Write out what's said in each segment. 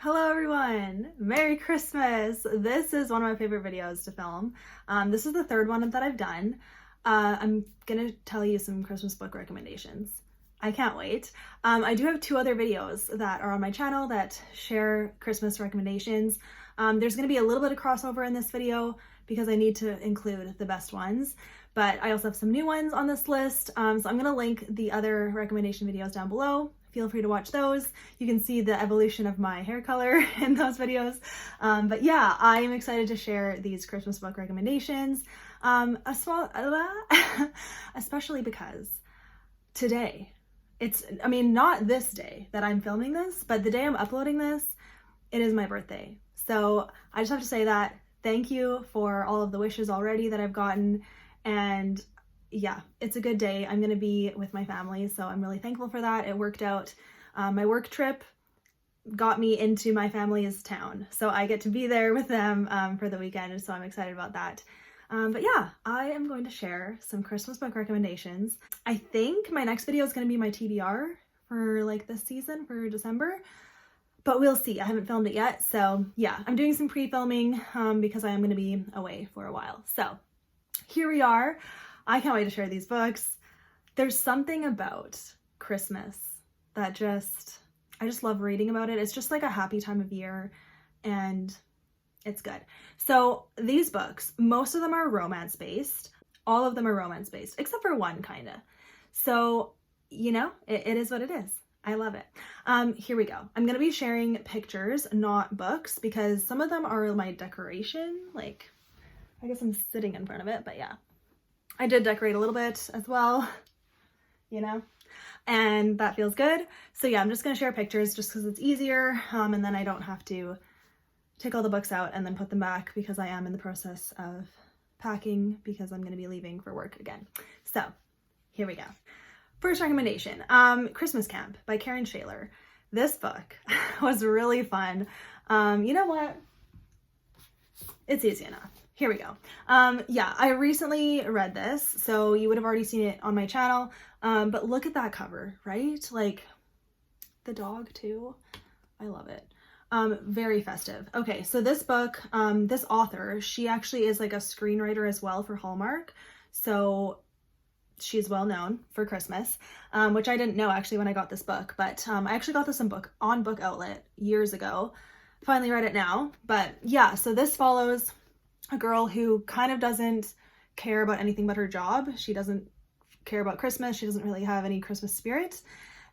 Hello everyone! Merry Christmas! This is one of my favorite videos to film. This is the third one that I've done. I'm gonna tell you some Christmas book recommendations. I can't wait. I do have two other videos that are on my channel that share Christmas recommendations. There's gonna be a little bit of crossover in this video because I need to include the best ones, but I also have some new ones on this list. So I'm gonna link the other recommendation videos down below. Feel free to watch those. You can see the evolution of my hair color in those videos. But yeah, I'm excited to share these Christmas book recommendations, especially because today, not this day that I'm filming this, but the day I'm uploading this, it is my birthday. So I just have to say that thank you for all of the wishes already that I've gotten, and yeah, it's a good day. I'm gonna be with my family, so I'm really thankful for that. It worked out. My work trip got me into my family's town, so I get to be there with them for the weekend, so I'm excited about that. But yeah, I am going to share some Christmas book recommendations. I think my next video is gonna be my TBR for like this season for December, but we'll see. I haven't filmed it yet, so yeah, I'm doing some pre-filming because I am gonna be away for a while. So here we are. I can't wait to share these books. There's something about Christmas that I just love reading about it. It's just like a happy time of year and it's good. So these books, most of them are romance based. All of them are romance based, except for one kinda. So, you know, it is what it is. I love it. Here we go. I'm gonna be sharing pictures, not books, because some of them are my decoration. Like, I guess I'm sitting in front of it, but yeah. I did decorate a little bit as well, you know, and that feels good. So yeah, I'm just going to share pictures just because it's easier, and then I don't have to take all the books out and then put them back because I am in the process of packing because I'm going to be leaving for work again. So here we go. First recommendation, Christmas Camp by Schaler. This book was really fun. You know what? It's easy enough. Here we go. Yeah, I recently read this, so you would have already seen it on my channel, but look at that cover, right? Like, the dog too. I love it. Very festive. Okay, so this book, this author, she actually is like a screenwriter as well for Hallmark, so she's well known for Christmas, which I didn't know actually when I got this book, but I actually got this on Book Outlet years ago. Finally read it now, but yeah, so this follows a girl who kind of doesn't care about anything but her job. She doesn't care about Christmas. She doesn't really have any Christmas spirit.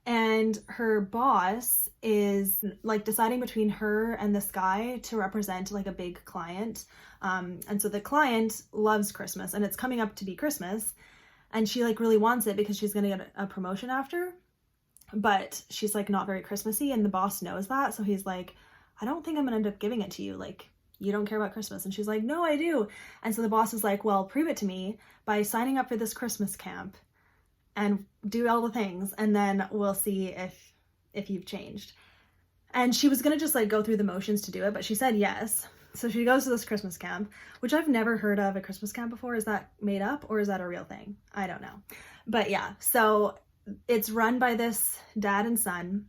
And her boss is like deciding between her and this guy to represent like a big client. And so the client loves Christmas and it's coming up to be Christmas. And she like really wants it because she's going to get a promotion after. But she's like not very Christmassy and the boss knows that. So he's like, I don't think I'm going to end up giving it to you. Like, you don't care about Christmas. And she's like, no, I do. And so the boss is like, well, prove it to me by signing up for this Christmas camp and do all the things. And then we'll see if you've changed. And she was going to just like go through the motions to do it, but she said yes. So she goes to this Christmas camp, which I've never heard of a Christmas camp before. Is that made up or is that a real thing? I don't know. But yeah, so it's run by this dad and son.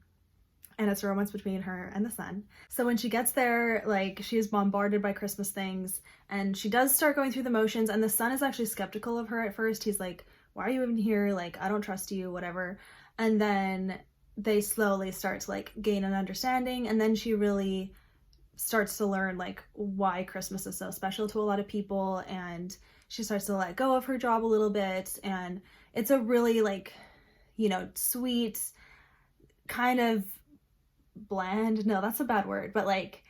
And it's a romance between her and the son. So when she gets there, like, she is bombarded by Christmas things and she does start going through the motions, and the son is actually skeptical of her at first. He's like, why are you even here? Like, I don't trust you, whatever. And then they slowly start to like gain an understanding, and then she really starts to learn like why Christmas is so special to a lot of people, and she starts to let go of her job a little bit. And it's a really like, you know, sweet, kind of bland, no, that's a bad word, but like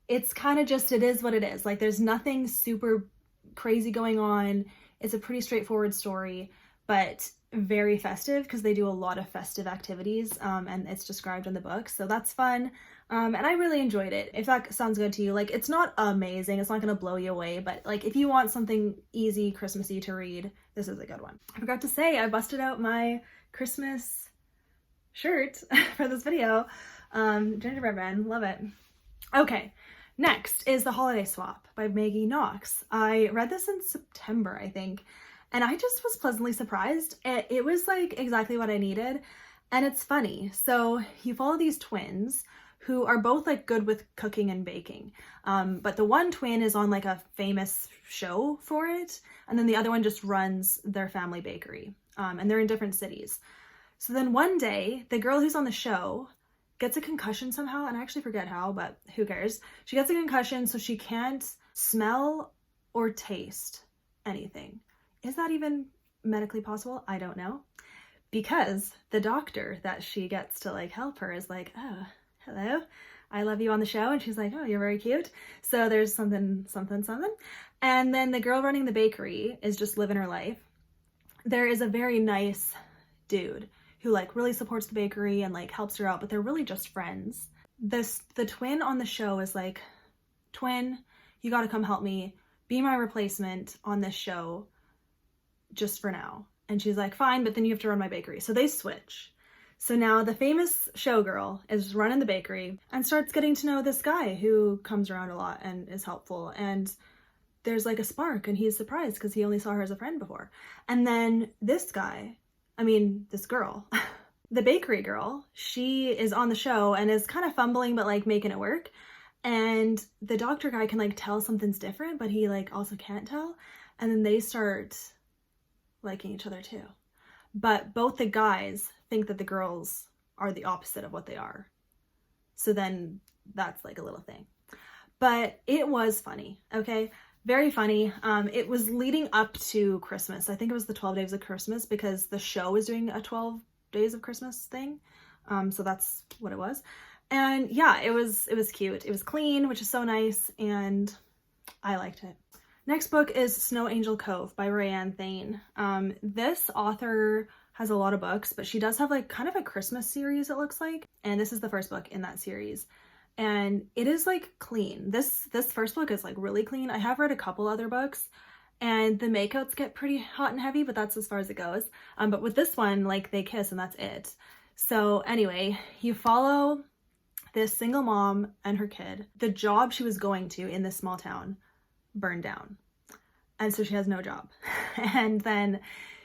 it's kind of just, it is what it is. Like, there's nothing super crazy going on. It's a pretty straightforward story, but very festive because they do a lot of festive activities, and it's described in the book, so that's fun. And I really enjoyed it. If that sounds good to you, like, it's not amazing, it's not gonna blow you away, but like if you want something easy, Christmassy to read, this is a good one. I forgot to say, I busted out my Christmas shirt for this video. Gingerbread Man, love it. Okay, next is The Holiday Swap by Maggie, Knox. I read this in September, I think, and I just was pleasantly surprised. It was like exactly what I needed, and it's funny. So you follow these twins who are both like good with cooking and baking. But the one twin is on like a famous show for it, and then the other one just runs their family bakery. And they're in different cities. So then one day, the girl who's on the show gets a concussion somehow, and I actually forget how, but who cares? She gets a concussion, so she can't smell or taste anything. Is that even medically possible? I don't know. Because the doctor that she gets to like help her is like, oh, hello, I love you on the show. And she's like, oh, you're very cute. So there's something. And then the girl running the bakery is just living her life. There is a very nice dude who like really supports the bakery and like helps her out, but they're really just friends. The twin on the show is like, twin, you gotta come help me, be my replacement on this show just for now. And she's like, fine, but then you have to run my bakery. So they switch. So now the famous showgirl is running the bakery and starts getting to know this guy who comes around a lot and is helpful. And there's like a spark, and he's surprised because he only saw her as a friend before. And then this girl, the bakery girl, she is on the show and is kind of fumbling, but like making it work. And the doctor guy can like tell something's different, but he like also can't tell. And then they start liking each other too. But both the guys think that the girls are the opposite of what they are. So then that's like a little thing. But it was funny, okay? Very funny. It was leading up to Christmas. I think it was the 12 Days of Christmas because the show was doing a 12 Days of Christmas thing. So that's what it was. And yeah, it was cute. It was clean, which is so nice, and I liked it. Next book is Snow Angel Cove by RaeAnne Thayne. This author has a lot of books, but she does have like kind of a Christmas series, it looks like. And this is the first book in that series. And it is like clean. This first book is like really clean. I have read a couple other books and the makeouts get pretty hot and heavy, but that's as far as it goes. But with this one, like they kiss and that's it. So anyway, you follow this single mom and her kid. The job she was going to in this small town burned down. And so she has no job. And then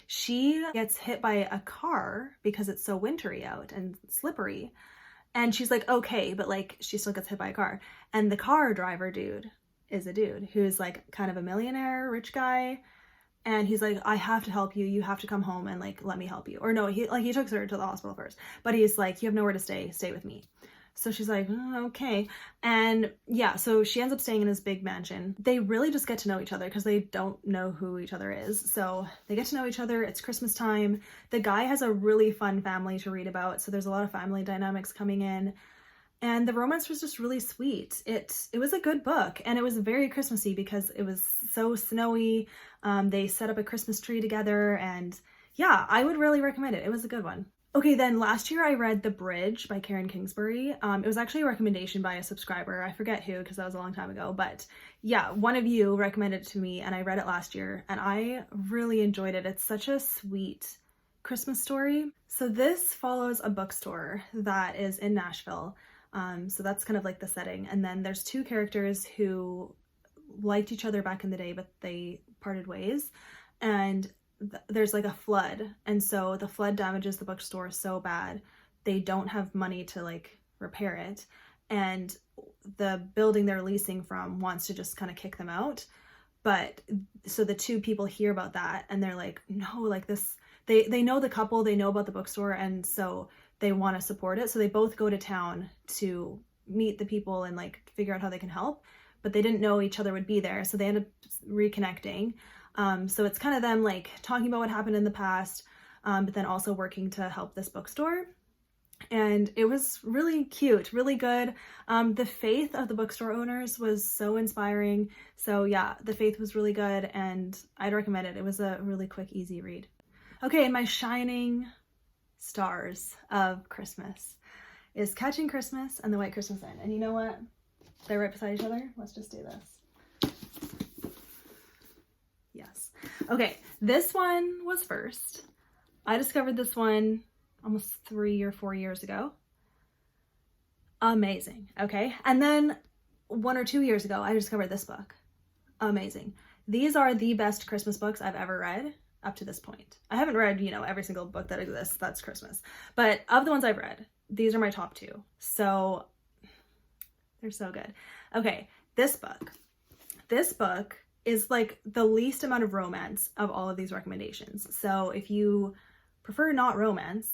she gets hit by a car because it's so wintry out and slippery. And she's like, okay, but like she still gets hit by a car. And the car driver dude is a dude who's like kind of a millionaire, rich guy. And he's like, I have to help you. You have to come home and like, let me help you. Or no, he took her to the hospital first, but he's like, you have nowhere to stay with me. So she's like, okay. And yeah, so she ends up staying in his big mansion. They really just get to know each other because they don't know who each other is. So they get to know each other. It's Christmas time. The guy has a really fun family to read about. So there's a lot of family dynamics coming in. And the romance was just really sweet. It was a good book, and it was very Christmassy because it was so snowy. They set up a Christmas tree together, and yeah, I would really recommend it. It was a good one. Okay, then last year I read The Bridge by Kingsbury. It was actually a recommendation by a subscriber. I forget who because that was a long time ago. But yeah, one of you recommended it to me and I read it last year and I really enjoyed it. It's such a sweet Christmas story. So this follows a bookstore that is in Nashville. So that's kind of like the setting. And then there's two characters who liked each other back in the day, but they parted ways. And there's like a flood, and so the flood damages the bookstore so bad they don't have money to like repair it, and the building they're leasing from wants to just kind of kick them out. But so the two people hear about that and they're like, no, like this, they know the couple, they know about the bookstore, and so they want to support it. So they both go to town to meet the people and like figure out how they can help, but they didn't know each other would be there, so they end up reconnecting. So it's kind of them like talking about what happened in the past, but then also working to help this bookstore. And it was really cute, really good. The faith of the bookstore owners was so inspiring. So yeah, the faith was really good and I'd recommend it. It was a really quick, easy read. Okay, my shining stars of Christmas is Catching Christmas and The White Christmas Inn. And you know what? They're right beside each other. Let's just do this. Yes. Okay, this one was first. I discovered this one almost 3 or 4 years ago. Amazing. Okay. And then 1 or 2 years ago, I discovered this book. Amazing. These are the best Christmas books I've ever read up to this point. I haven't read, every single book that exists that's Christmas, but of the ones I've read, these are my top 2. So They're so good. Okay, this book is like the least amount of romance of all of these recommendations. So if you prefer not romance,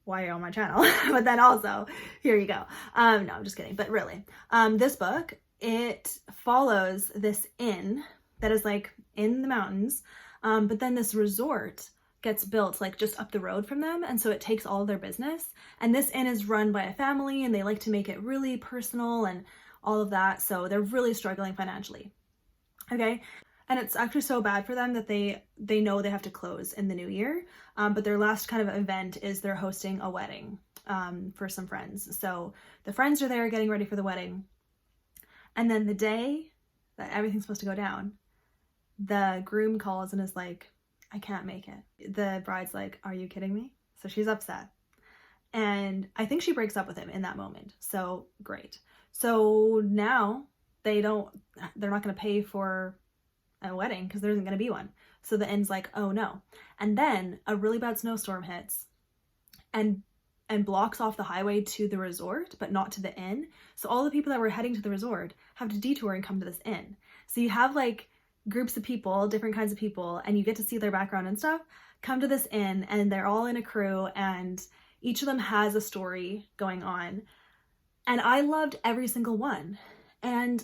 why are you on my channel? But then also, here you go. No, I'm just kidding. But really, this book, it follows this inn that is like in the mountains, but then this resort gets built like just up the road from them, and so it takes all of their business. And this inn is run by a family, and they like to make it really personal and all of that, so they're really struggling financially. Okay, and it's actually so bad for them that they know they have to close in the new year, but their last kind of event is they're hosting a wedding for some friends. So the friends are there getting ready for the wedding, and then the day that everything's supposed to go down, the groom calls and is like, I can't make it. The bride's like, are you kidding me? So she's upset, and I think she breaks up with him in that moment. So great. So now they're not going to pay for a wedding because there isn't going to be one. So the inn's like, oh no. And then a really bad snowstorm hits and blocks off the highway to the resort, but not to the inn. So all the people that were heading to the resort have to detour and come to this inn. So you have like groups of people, different kinds of people, and you get to see their background and stuff, come to this inn, and they're all in a crew, and each of them has a story going on. And I loved every single one. And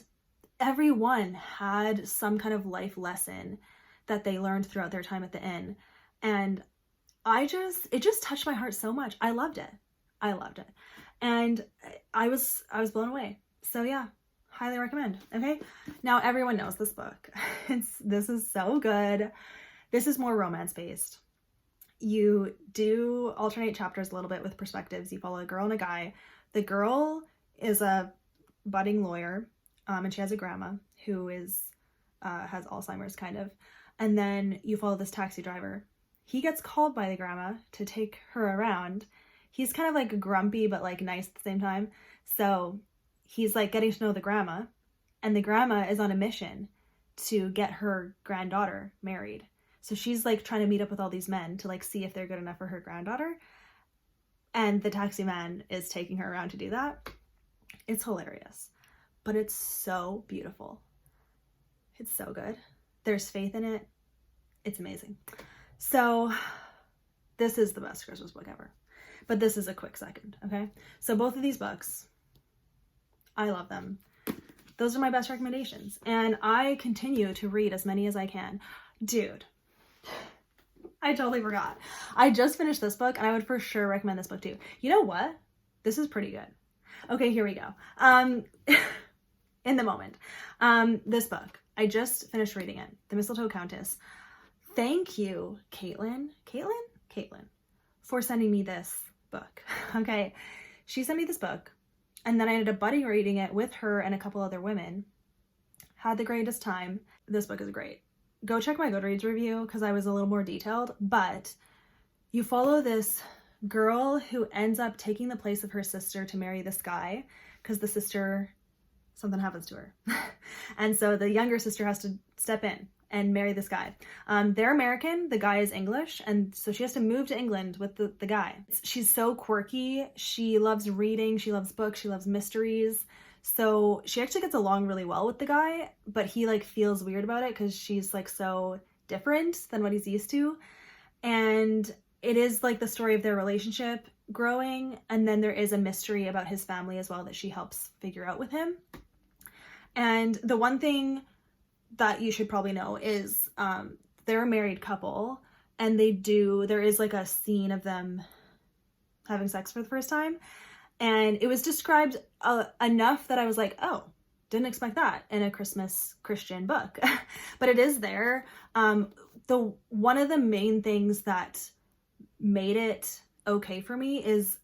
everyone had some kind of life lesson that they learned throughout their time at the inn. And it just touched my heart so much. I loved it. And I was blown away. So yeah, highly recommend. Okay. Now everyone knows this book. This is so good. This is more romance based. You do alternate chapters a little bit with perspectives. You follow a girl and a guy. The girl is a budding lawyer, and she has a grandma who has Alzheimer's kind of. And then you follow this taxi driver. He gets called by the grandma to take her around. He's kind of like grumpy but like nice at the same time. So he's like getting to know the grandma, and the grandma is on a mission to get her granddaughter married. So she's like trying to meet up with all these men to like see if they're good enough for her granddaughter. And the taxi man is taking her around to do that. It's hilarious, but it's so beautiful. It's so good. There's faith in it. It's amazing. So this is the best Christmas book ever, but this is a quick second. Okay. So both of these books, I love them. Those are my best recommendations. And I continue to read as many as I can. Dude, I totally forgot. I just finished this book, and I would for sure recommend this book too. You know what? This is pretty good. Okay, here we go. In the moment. This book, I just finished reading it. The Mistletoe Countess. Thank you, Caitlin, for sending me this book. Okay, she sent me this book, and then I ended up buddy reading it with her and a couple other women. Had the greatest time. This book is great. Go check my Goodreads review because I was a little more detailed, but you follow this girl who ends up taking the place of her sister to marry this guy because the sister, something happens to her. And so the younger sister has to step in and marry this guy. They're American, the guy is English, and so she has to move to England with the guy. She's so quirky, she loves reading, she loves books, she loves mysteries. So she actually gets along really well with the guy, but he like feels weird about it because she's like so different than what he's used to. And it is like the story of their relationship growing, and then there is a mystery about his family as well that she helps figure out with him. And the one thing that you should probably know is they're a married couple, and there is like a scene of them having sex for the first time, and it was described enough that I was like, oh, didn't expect that in a Christmas Christian book. But it is there. One of the main things that made it okay for me is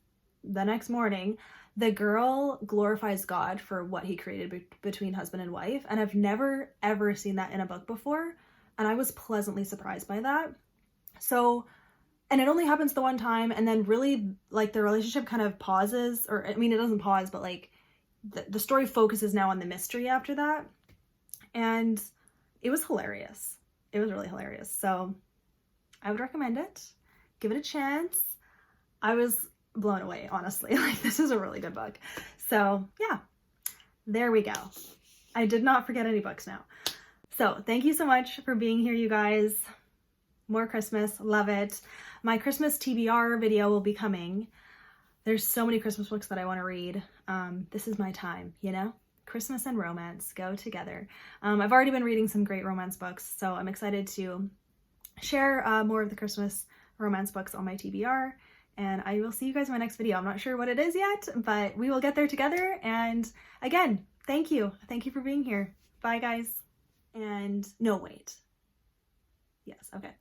the next morning, the girl glorifies God for what he created between husband and wife. And I've never, ever seen that in a book before. And I was pleasantly surprised by that. So, and it only happens the one time. And then really like the relationship kind of pauses, or I mean, it doesn't pause, but like the story focuses now on the mystery after that. And it was hilarious. It was really hilarious. So I would recommend it. Give it a chance. I was blown away, honestly. Like, this is a really good book. So yeah, There we go. I did not forget any books now. So thank you so much for being here, you guys. More Christmas, love it. My Christmas TBR video will be coming. There's so many Christmas books that I want to read. This is my time, you know? Christmas and romance go together. I've already been reading some great romance books, so I'm excited to share more of the Christmas romance books on my TBR, and I will see you guys in my next video. I'm not sure what it is yet, but we will get there together. And again, thank you. Thank you for being here. Bye, guys. And no, wait. Yes, okay.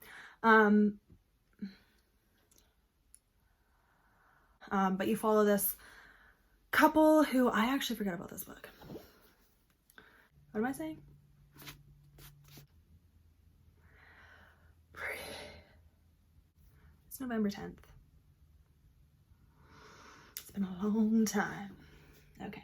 But you follow this couple who, I actually forgot about this book. What am I saying? It's November 10th. It's been a long time. Okay.